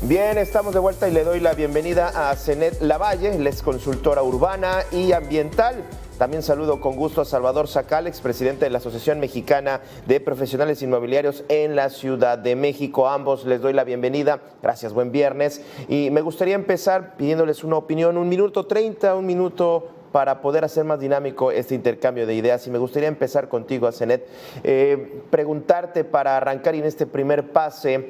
Bien, estamos de vuelta y le doy la bienvenida a Zenet Lavalle, él es consultora urbana y ambiental. También saludo con gusto a Salvador Sacal, expresidente de la Asociación Mexicana de Profesionales Inmobiliarios en la Ciudad de México. A ambos les doy la bienvenida. Gracias, buen viernes. Y me gustaría empezar pidiéndoles una opinión, 1:30, un minuto para poder hacer más dinámico este intercambio de ideas. Y me gustaría empezar contigo, Zenet, preguntarte para arrancar en este primer pase,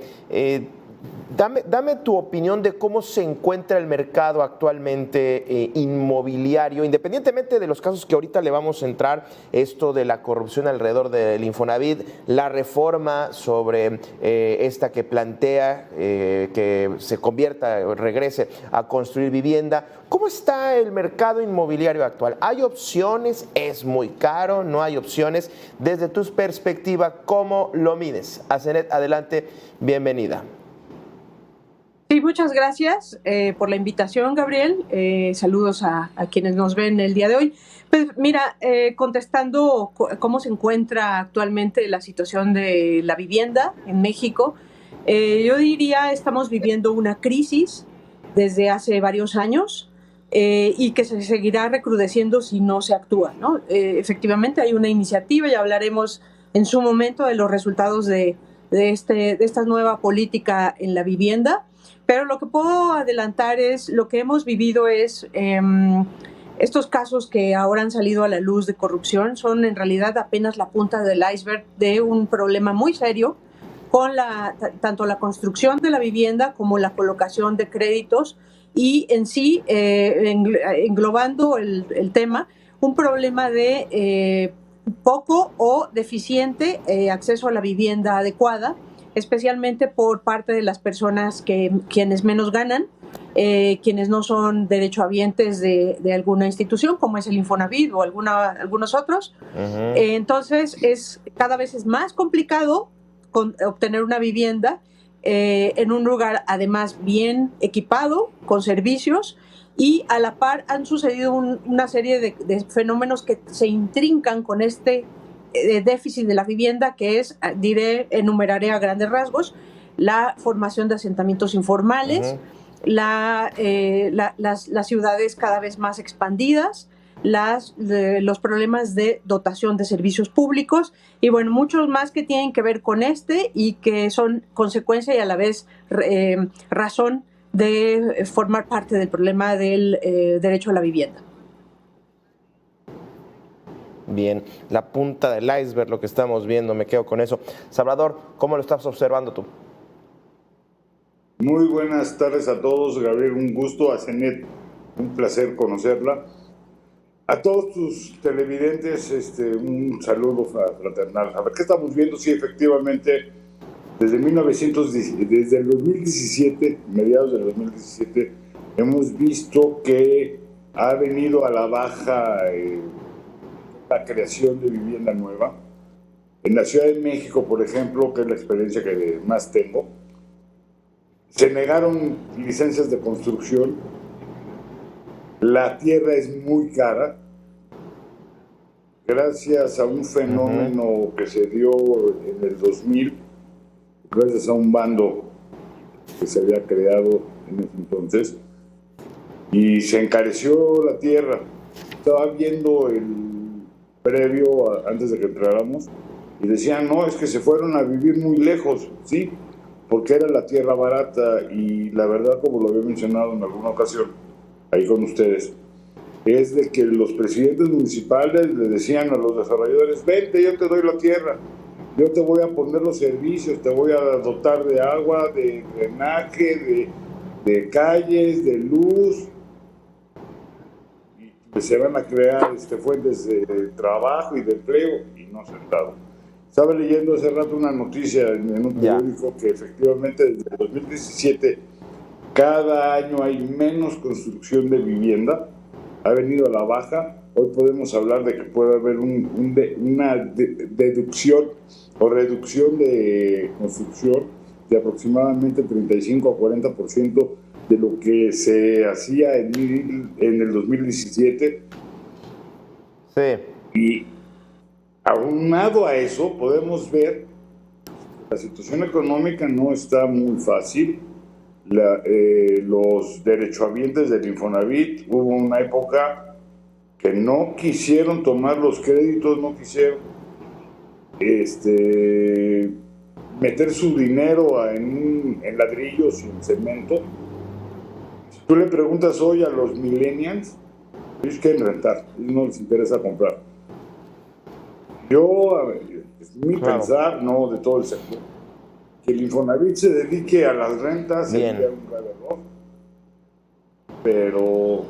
Dame tu opinión de cómo se encuentra el mercado actualmente inmobiliario, independientemente de los casos que ahorita le vamos a entrar, esto de la corrupción alrededor del Infonavit, la reforma sobre esta que plantea que se convierta o regrese a construir vivienda. ¿Cómo está el mercado inmobiliario actual? ¿Hay opciones? ¿Es muy caro? ¿No hay opciones? Desde tu perspectiva, ¿cómo lo mides? Zenet, adelante, bienvenida. Sí, muchas gracias por la invitación, Gabriel. Saludos a quienes nos ven el día de hoy. Pues mira, contestando cómo se encuentra actualmente la situación de la vivienda en México, yo diría estamos viviendo una crisis desde hace varios años y que se seguirá recrudeciendo si no se actúa, ¿no? Efectivamente hay una iniciativa y hablaremos en su momento de los resultados de esta nueva política en la vivienda. Pero lo que puedo adelantar es, lo que hemos vivido es estos casos que ahora han salido a la luz de corrupción son en realidad apenas la punta del iceberg de un problema muy serio con tanto la construcción de la vivienda como la colocación de créditos y en sí, englobando el tema, un problema de poco o deficiente acceso a la vivienda adecuada, especialmente por parte de las personas quienes menos ganan, quienes no son derechohabientes de alguna institución, como es el Infonavit o algunos otros. Entonces, cada vez es más complicado obtener una vivienda en un lugar, además, bien equipado, con servicios, y a la par han sucedido una serie de fenómenos que se intrincan con este déficit de la vivienda, que es, enumeraré a grandes rasgos, la formación de asentamientos informales, las ciudades cada vez más expandidas, los problemas de dotación de servicios públicos y bueno, muchos más que tienen que ver con y que son consecuencia y a la vez razón de formar parte del problema del derecho a la vivienda. Bien, la punta del iceberg, lo que estamos viendo, me quedo con eso. Salvador, ¿cómo lo estás observando tú? Muy buenas tardes a todos, Gabriel, un gusto. A Zenet, un placer conocerla. A todos tus televidentes, un saludo fraternal. A ver, ¿qué estamos viendo? Sí, efectivamente, desde el 2017, mediados del 2017, hemos visto que ha venido a la baja la creación de vivienda nueva. En la Ciudad de México, por ejemplo, que es la experiencia que más tengo, se negaron licencias de construcción, la tierra es muy cara, gracias a un fenómeno que se dio en el 2000, gracias a un bando que se había creado en ese entonces, y se encareció la tierra. Estaba viendo el previo, antes de que entráramos, y decían, no, es que se fueron a vivir muy lejos, ¿sí? Porque era la tierra barata, y la verdad, como lo había mencionado en alguna ocasión, ahí con ustedes, es de que los presidentes municipales le decían a los desarrolladores, vente, yo te doy la tierra, yo te voy a poner los servicios, te voy a dotar de agua, de drenaje, de calles, de luz, y se van a crear fuentes de trabajo y de empleo, y no se han dado. Estaba leyendo hace rato una noticia en un periódico que efectivamente desde el 2017 cada año hay menos construcción de vivienda, ha venido a la baja. Hoy podemos hablar de que puede haber una deducción o reducción de construcción de aproximadamente 35 a 40% de lo que se hacía en el 2017. Sí. Y aunado a eso, podemos ver que la situación económica no está muy fácil. los derechohabientes del Infonavit, hubo una época que no quisieron tomar los créditos, no quisieron meter su dinero en ladrillos y en cemento. Si tú le preguntas hoy a los millennials, ellos quieren rentar, ellos no les interesa comprar. Es mi pensar, no de todo el sector, que el Infonavit se dedique a las rentas sería un grave error. Pero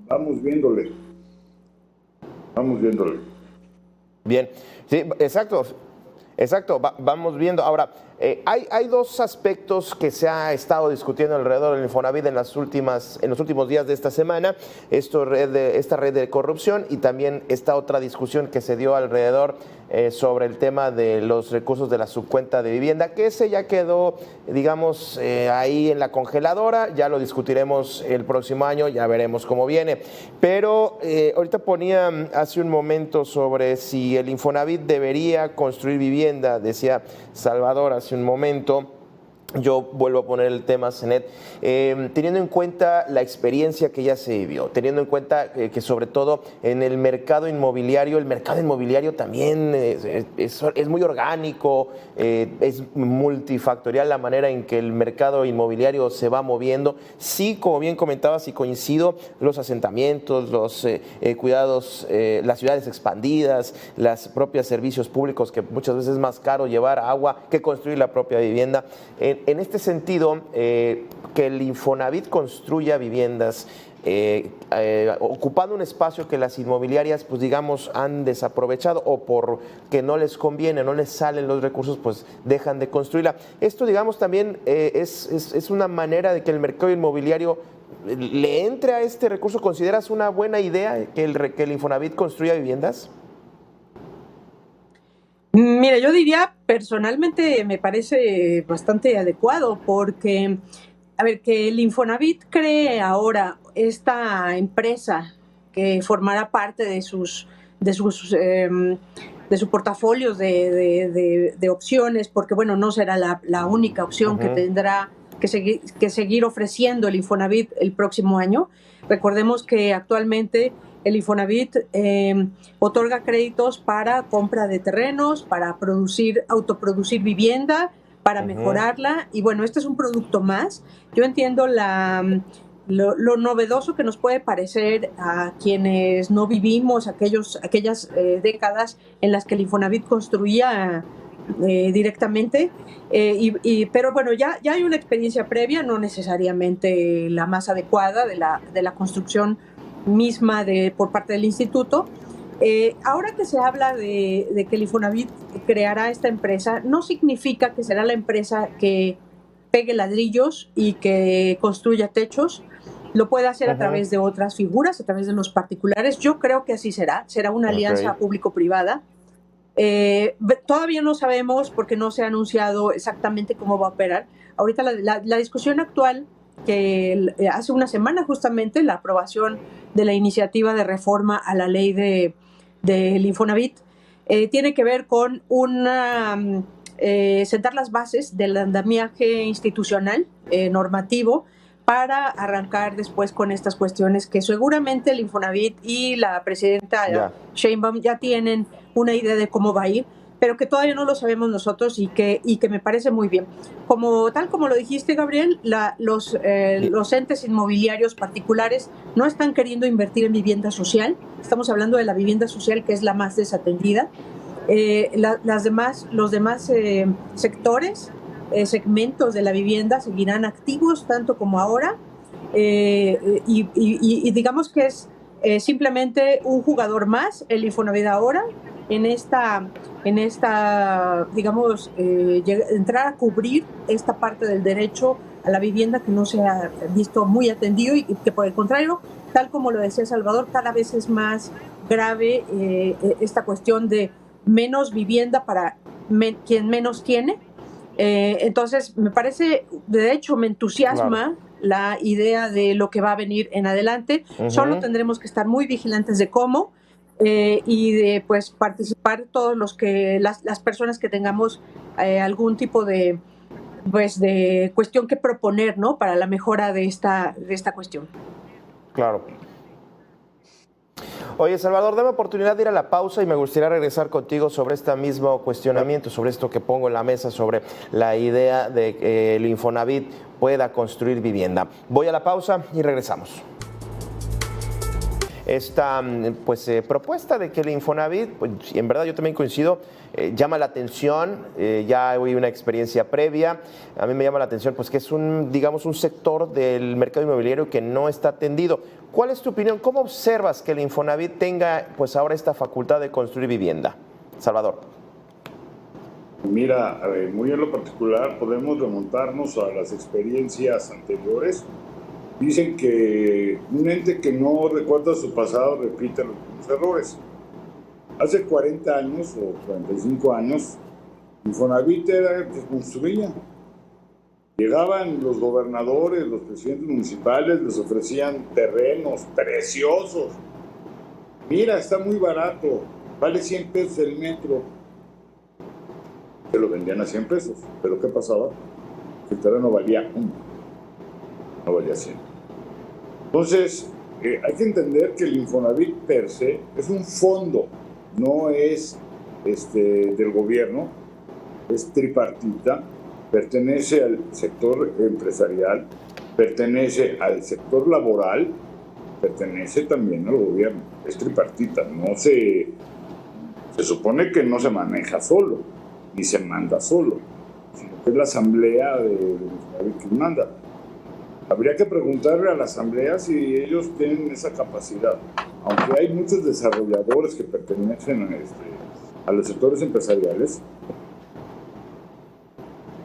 vamos viéndole. Bien, sí, exacto. Vamos viendo. Ahora, hay dos aspectos que se ha estado discutiendo alrededor del Infonavit en los últimos días de esta semana. Esta red de corrupción y también esta otra discusión que se dio alrededor sobre el tema de los recursos de la subcuenta de vivienda, que ese ya quedó, digamos, ahí en la congeladora. Ya lo discutiremos el próximo año, ya veremos cómo viene. Pero ahorita ponía hace un momento sobre si el Infonavit debería construir vivienda, decía Salvador hace un momento. Yo vuelvo a poner el tema, Zenet, teniendo en cuenta la experiencia que ya se vivió, teniendo en cuenta que sobre todo en el mercado inmobiliario también es muy orgánico, es multifactorial la manera en que el mercado inmobiliario se va moviendo. Sí, como bien comentabas y coincido, los asentamientos, los cuidados, las ciudades expandidas, los propios servicios públicos, que muchas veces es más caro llevar agua que construir la propia vivienda. En este sentido, que el Infonavit construya viviendas ocupando un espacio que las inmobiliarias, pues digamos, han desaprovechado o porque no les conviene, no les salen los recursos, pues dejan de construirla. Esto, digamos, también es una manera de que el mercado inmobiliario le entre a este recurso. ¿Consideras una buena idea que el Infonavit construya viviendas? Mira, yo diría, personalmente me parece bastante adecuado porque, a ver, que el Infonavit cree ahora esta empresa que formará parte de sus portafolios de opciones, porque bueno, no será la única opción que tendrá que seguir ofreciendo el Infonavit el próximo año. Recordemos que actualmente el Infonavit otorga créditos para compra de terrenos, para autoproducir vivienda, para mejorarla. Y bueno, este es un producto más. Yo entiendo lo novedoso que nos puede parecer a quienes no vivimos aquellas décadas en las que el Infonavit construía directamente, pero bueno, ya hay una experiencia previa, no necesariamente la más adecuada de la construcción misma por parte del instituto. Ahora que se habla de que el Infonavit creará esta empresa, no significa que será la empresa que pegue ladrillos y que construya techos. Lo puede hacer a través de otras figuras, a través de los particulares. Yo creo que así será una alianza público-privada. Todavía no sabemos porque no se ha anunciado exactamente cómo va a operar. Ahorita la discusión actual, que hace una semana justamente la aprobación de la iniciativa de reforma a la ley del Infonavit, tiene que ver con sentar las bases del andamiaje institucional normativo para arrancar después con estas cuestiones que seguramente el Infonavit y la presidenta Sheinbaum ya tienen una idea de cómo va a ir, pero que todavía no lo sabemos nosotros y que me parece muy bien. Tal como lo dijiste, Gabriel, los entes inmobiliarios particulares no están queriendo invertir en vivienda social. Estamos hablando de la vivienda social, que es la más desatendida. Los demás sectores, segmentos de la vivienda seguirán activos tanto como ahora, y digamos que es simplemente un jugador más el Infonavit ahora en esta digamos, entrar a cubrir esta parte del derecho a la vivienda que no se ha visto muy atendido y que por el contrario, tal como lo decía Salvador, cada vez es más grave esta cuestión de menos vivienda para quien menos tiene. Entonces, me parece, de hecho, me entusiasma la idea de lo que va a venir en adelante. Solo tendremos que estar muy vigilantes de cómo y de pues participar todos las personas que tengamos algún tipo de pues de cuestión que proponer, ¿no? Para la mejora de esta cuestión. Claro. Oye, Salvador, dame oportunidad de ir a la pausa y me gustaría regresar contigo sobre este mismo cuestionamiento, sobre esto que pongo en la mesa, sobre la idea de que el Infonavit pueda construir vivienda. Voy a la pausa y regresamos. Esta propuesta de que el Infonavit, pues, en verdad yo también coincido, llama la atención, ya hay una experiencia previa, a mí me llama la atención pues que es un sector del mercado inmobiliario que no está atendido. ¿Cuál es tu opinión? ¿Cómo observas que el Infonavit tenga pues ahora esta facultad de construir vivienda? Salvador. Mira, muy en lo particular podemos remontarnos a las experiencias anteriores. Dicen que un ente que no recuerda su pasado repite los mismos errores. Hace 40 años o 45 años, Infonavit era que construía. Llegaban los gobernadores, los presidentes municipales, les ofrecían terrenos preciosos. Mira, está muy barato, vale 100 pesos el metro. Se lo vendían a 100 pesos. ¿Pero qué pasaba? El terreno valía 1, no valía 100. Entonces, hay que entender que el Infonavit per se es un fondo, no es del gobierno, es tripartita, pertenece al sector empresarial, pertenece al sector laboral, pertenece también al gobierno, es tripartita, no se supone que no se maneja solo, ni se manda solo, sino que es la asamblea de Infonavit que manda. Habría que preguntarle a la asamblea si ellos tienen esa capacidad. Aunque hay muchos desarrolladores que pertenecen a los sectores empresariales,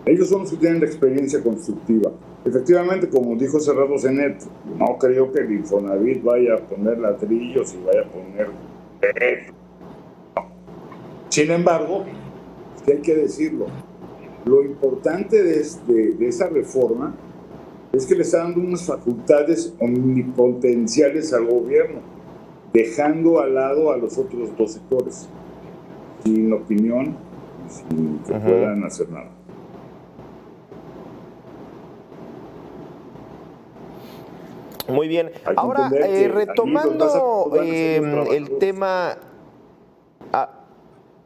ellos son los que tienen la experiencia constructiva. Efectivamente, como dijo hace rato Zenet, no creo que el Infonavit vaya a poner ladrillos y vaya a poner... No. Sin embargo, sí hay que decirlo, lo importante de esa reforma es que le está dando unas facultades omnipotenciales al gobierno, dejando al lado a los otros dos sectores, sin opinión y sin que puedan hacer nada. Muy bien. Ahora, retomando el tema...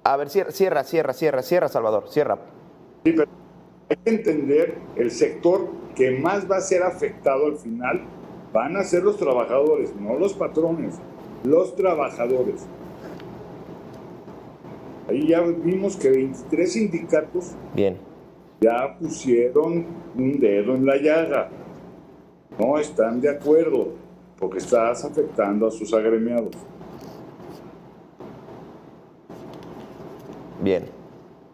A ver, cierra, Salvador, cierra. Sí, pero hay que entender el sector que más va a ser afectado al final van a ser los trabajadores, no los patrones, los trabajadores. Ahí ya vimos que 23 sindicatos ya pusieron un dedo en la llaga. No están de acuerdo porque estás afectando a sus agremiados. Bien.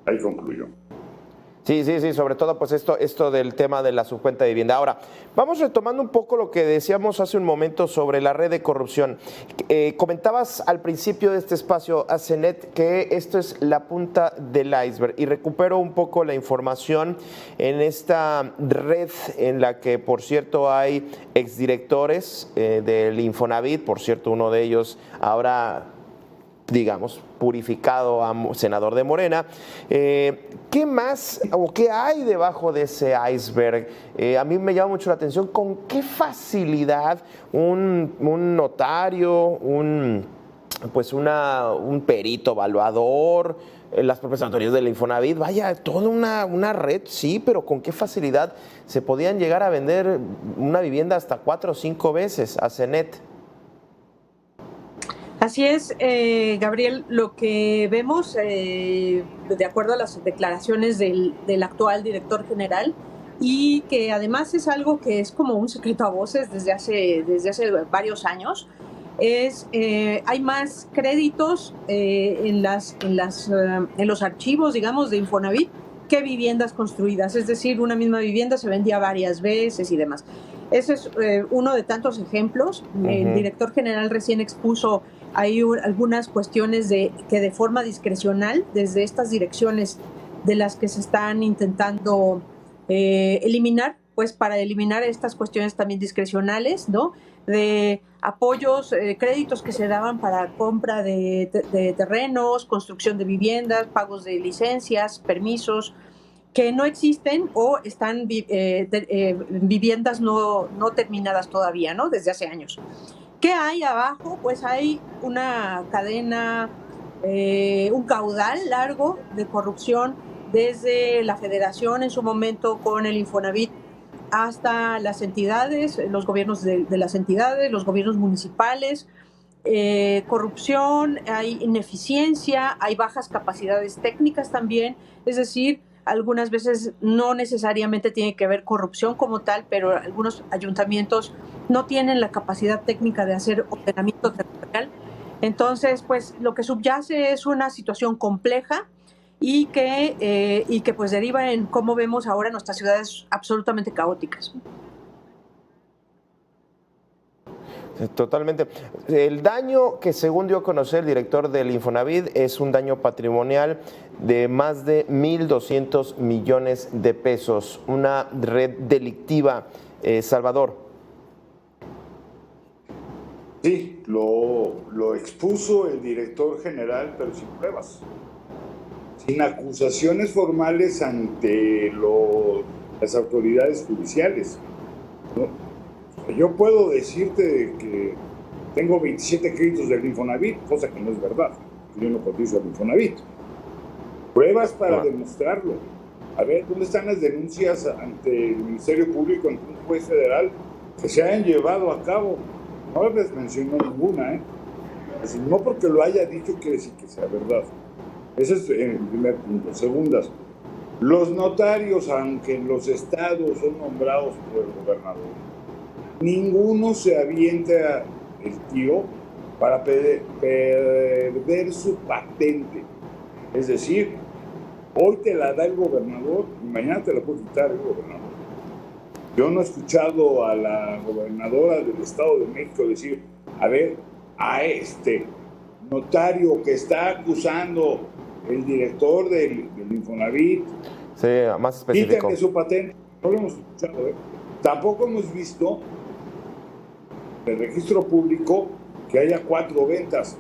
Ahí concluyó. Sí, sobre todo pues esto del tema de la subcuenta de vivienda. Ahora, vamos retomando un poco lo que decíamos hace un momento sobre la red de corrupción. Comentabas al principio de este espacio, Zenet, que esto es la punta del iceberg y recupero un poco la información en esta red en la que, por cierto, hay exdirectores del Infonavit, por cierto, uno de ellos ahora, digamos, purificado a senador de Morena. ¿Qué más o qué hay debajo de ese iceberg? A mí me llama mucho la atención con qué facilidad un notario, un perito evaluador, las propias autoridades del Infonavit, vaya, toda una red, sí, pero con qué facilidad se podían llegar a vender una vivienda hasta 4 o 5 veces a Zenet. Así es, Gabriel, lo que vemos, de acuerdo a las declaraciones del actual director general, y que además es algo que es como un secreto a voces desde hace varios años, hay más créditos en los archivos, digamos, de Infonavit que viviendas construidas. Es decir, una misma vivienda se vendía varias veces y demás. Ese es uno de tantos ejemplos. El director general recién expuso hay algunas cuestiones que de forma discrecional, desde estas direcciones de las que se están intentando eliminar, pues para eliminar estas cuestiones también discrecionales, ¿no? De apoyos, créditos que se daban para compra de terrenos, construcción de viviendas, pagos de licencias, permisos, que no existen o están viviendas no terminadas todavía, ¿no? Desde hace años. ¿Qué hay abajo? Pues hay una cadena, un caudal largo de corrupción desde la Federación en su momento con el Infonavit hasta las entidades, los gobiernos de las entidades, los gobiernos municipales. Corrupción, hay ineficiencia, hay bajas capacidades técnicas también, es decir, algunas veces no necesariamente tiene que ver corrupción como tal, pero algunos ayuntamientos no tienen la capacidad técnica de hacer ordenamiento territorial. Entonces, pues lo que subyace es una situación compleja y que pues deriva en cómo vemos ahora nuestras ciudades absolutamente caóticas. Totalmente. El daño que según dio a conocer el director del Infonavit es un daño patrimonial de más de 1.200 millones de pesos, una red delictiva. Salvador. Sí, lo expuso el director general, pero sin pruebas, sin acusaciones formales ante las autoridades judiciales, ¿no? Yo puedo decirte que tengo 27 créditos del Infonavit, cosa que no es verdad. Yo no cotizo al Infonavit. Pruebas para demostrarlo. A ver, ¿dónde están las denuncias ante el Ministerio Público, ante un juez federal, que se hayan llevado a cabo? No les mencionó ninguna, ¿eh? Así, no porque lo haya dicho quiere decir que sea verdad. Ese es el primer punto. Segundas, los notarios, aunque en los estados son nombrados por el gobernador, ninguno se avienta el tiro para perder su patente. Es decir, hoy te la da el gobernador y mañana te la puede quitar el gobernador. Yo no he escuchado a la gobernadora del Estado de México decir, a ver, a este notario que está acusando el director del Infonavit, sí, más específico, quítenle su patente. No lo hemos escuchado, ¿eh? Tampoco hemos visto el registro público que haya 4 ventas.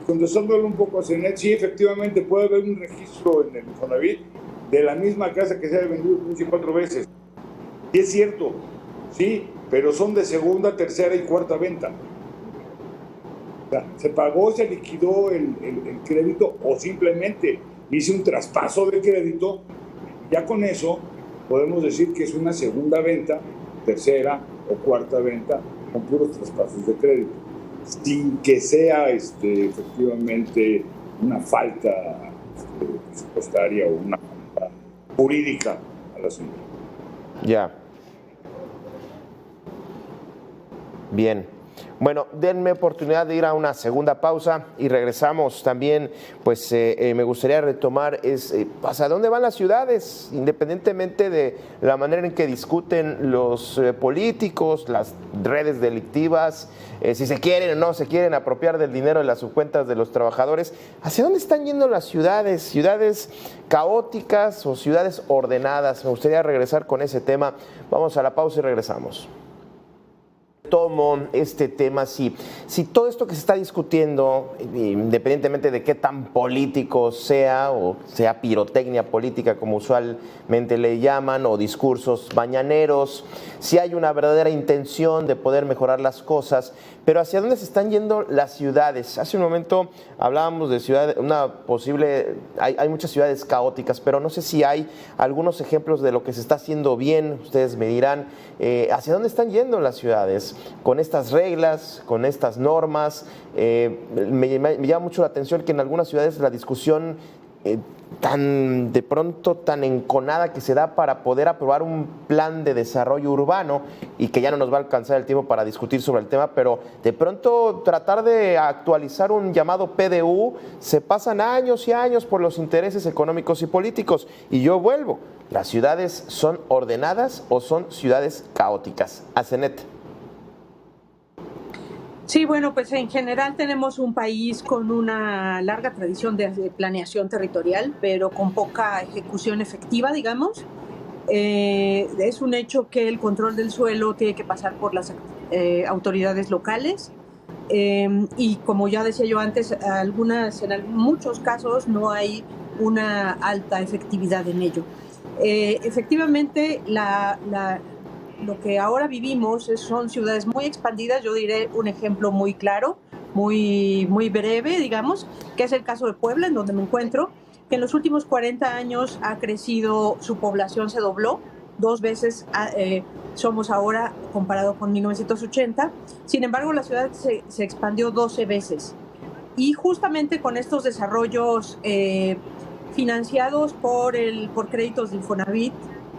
Contestándole un poco a Zenet, sí, efectivamente puede haber un registro en el Infonavit de la misma casa que se haya vendido 4 veces. Y es cierto, sí, pero son de segunda, tercera y cuarta venta. O sea, se pagó, se liquidó el crédito o simplemente hice un traspaso de crédito. Ya con eso podemos decir que es una segunda venta, tercera o cuarta venta con puros traspasos de crédito, sin que sea efectivamente una falta presupuestaria o una falta jurídica al asunto. Ya. Bien. Bueno, denme oportunidad de ir a una segunda pausa y regresamos también, pues me gustaría retomar hacia dónde van las ciudades, independientemente de la manera en que discuten los políticos, las redes delictivas, si se quieren o no se quieren apropiar del dinero de las subcuentas de los trabajadores. ¿Hacia dónde están yendo las ciudades? ¿Ciudades caóticas o ciudades ordenadas? Me gustaría regresar con ese tema. Vamos a la pausa y regresamos. Tomo este tema, si todo esto que se está discutiendo, independientemente de qué tan político sea, o sea pirotecnia política como usualmente le llaman, o discursos mañaneros, si hay una verdadera intención de poder mejorar las cosas, pero ¿hacia dónde se están yendo las ciudades? Hace un momento hablábamos de ciudades, hay muchas ciudades caóticas, pero no sé si hay algunos ejemplos de lo que se está haciendo bien, ustedes me dirán, ¿hacia dónde están yendo las ciudades? Con estas reglas, con estas normas, me llama mucho la atención que en algunas ciudades la discusión tan enconada que se da para poder aprobar un plan de desarrollo urbano, y que ya no nos va a alcanzar el tiempo para discutir sobre el tema, pero de pronto tratar de actualizar un llamado PDU, se pasan años y años por los intereses económicos y políticos. Y yo vuelvo, ¿las ciudades son ordenadas o son ciudades caóticas? A Zenet. Sí, bueno, pues en general tenemos un país con una larga tradición de planeación territorial, pero con poca ejecución efectiva, digamos. Es un hecho que el control del suelo tiene que pasar por las autoridades locales, y como ya decía yo antes, en muchos casos no hay una alta efectividad en ello. Efectivamente, lo que ahora vivimos son ciudades muy expandidas. Yo diré un ejemplo muy claro, muy breve, digamos, que es el caso de Puebla, en donde me encuentro, que en los últimos 40 años ha crecido, su población se dobló, 2 veces somos ahora comparado con 1980. Sin embargo, la ciudad se expandió 12 veces. Y justamente con estos desarrollos financiados por créditos de Infonavit,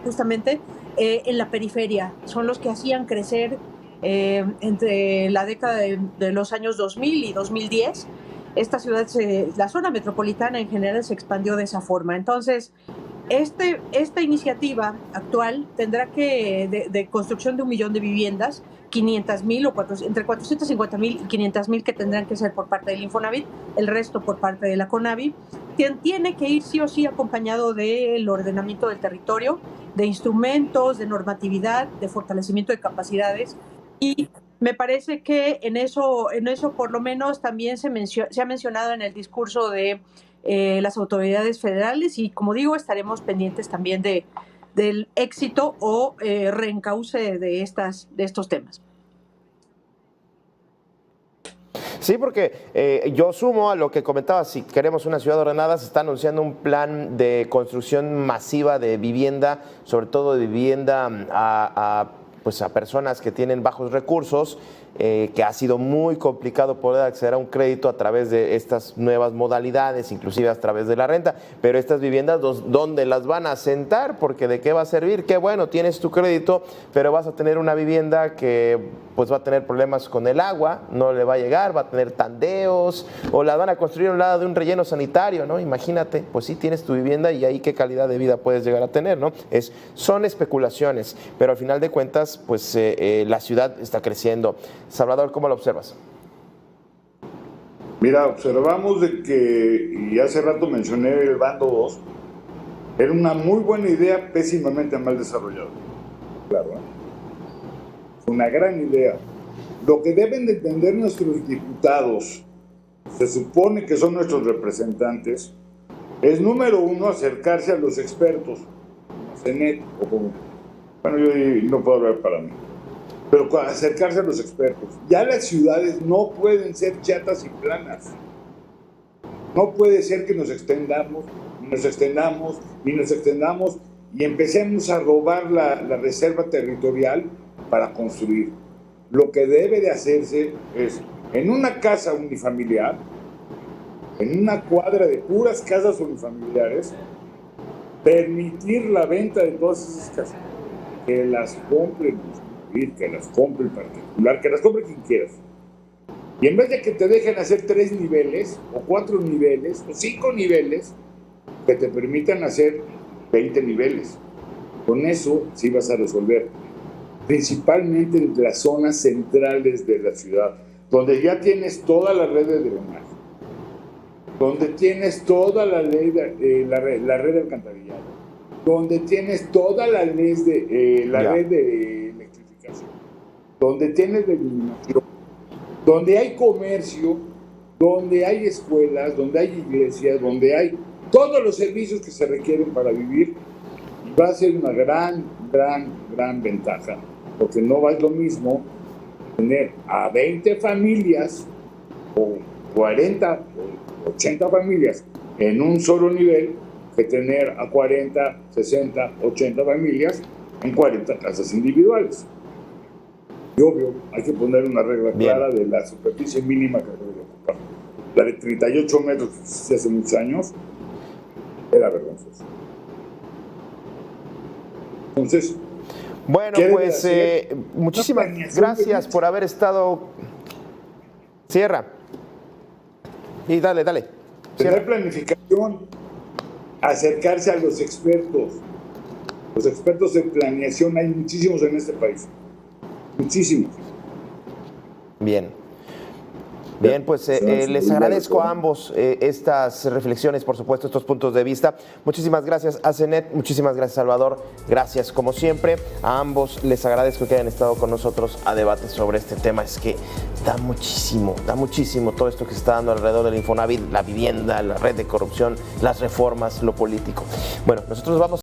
justamente en la periferia, son los que hacían crecer entre la década de los años 2000 y 2010. Esta ciudad, la zona metropolitana en general, se expandió de esa forma. Entonces, esta iniciativa actual tendrá de construcción de 1 millón de viviendas, 500,000 o entre 450,000 y 500,000 que tendrán que ser por parte del Infonavit, el resto por parte de la CONAVI. Tiene que ir sí o sí acompañado del ordenamiento del territorio, de instrumentos, de normatividad, de fortalecimiento de capacidades. Y me parece que en eso por lo menos también se ha mencionado en el discurso de las autoridades federales, y como digo, estaremos pendientes también del éxito o reencauce de estos temas. Sí, porque yo sumo a lo que comentaba, si queremos una ciudad ordenada, se está anunciando un plan de construcción masiva de vivienda, sobre todo de vivienda a personas que tienen bajos recursos, que ha sido muy complicado poder acceder a un crédito a través de estas nuevas modalidades, inclusive a través de la renta. Pero estas viviendas, ¿dónde las van a asentar? Porque ¿de qué va a servir? Qué bueno, tienes tu crédito, pero vas a tener una vivienda que pues va a tener problemas con el agua, no le va a llegar, va a tener tandeos, o la van a construir a un lado de un relleno sanitario, ¿no? Imagínate, pues sí tienes tu vivienda y ahí qué calidad de vida puedes llegar a tener, ¿no? Son especulaciones, pero al final de cuentas, pues la ciudad está creciendo. Salvador, ¿cómo lo observas? Mira, observamos de que, y hace rato mencioné el bando 2, era una muy buena idea, pésimamente mal desarrollada. Claro, una gran idea. Lo que deben de entender nuestros diputados, se supone que son nuestros representantes, es número 1, acercarse a los expertos, a CENET, o como, bueno, yo no puedo hablar para mí, pero acercarse a los expertos. Ya las ciudades no pueden ser chatas y planas. No puede ser que nos extendamos y empecemos a robar la reserva territorial para construir. Lo que debe de hacerse es, en una casa unifamiliar, en una cuadra de puras casas unifamiliares, permitir la venta de todas esas casas, que las compren, que las compre el particular, que las compre quien quieras. Y en vez de que te dejen hacer 3 niveles, o 4 niveles, o 5 niveles, que te permitan hacer 20 niveles. Con eso sí vas a resolver, principalmente en las zonas centrales de la ciudad, donde ya tienes toda la red de drenaje, donde tienes toda la red de alcantarillado, donde tienes toda la red de electrificación, donde tienes de iluminación, donde hay comercio, donde hay escuelas, donde hay iglesias, donde hay todos los servicios que se requieren para vivir. Y va a ser una gran ventaja, porque no va a ser lo mismo tener a 20 familias o 40 o 80 familias en un solo nivel que tener a 40, 60, 80 familias en 40 casas individuales. Y obvio, hay que poner una regla clara de la superficie mínima que debe ocupar. La de 38 metros hace muchos años era vergonzosa. Entonces, bueno, pues muchísimas gracias por haber estado. Cierra. Y dale. Tener planificación, acercarse a los expertos. Los expertos en planeación hay muchísimos en este país. Muchísimos. Bien, pues les agradezco a ambos estas reflexiones, por supuesto, estos puntos de vista. Muchísimas gracias a CENET, muchísimas gracias Salvador, gracias como siempre. A ambos les agradezco que hayan estado con nosotros a debate sobre este tema. Es que da muchísimo todo esto que se está dando alrededor del Infonavit, la vivienda, la red de corrupción, las reformas, lo político. Bueno, nosotros vamos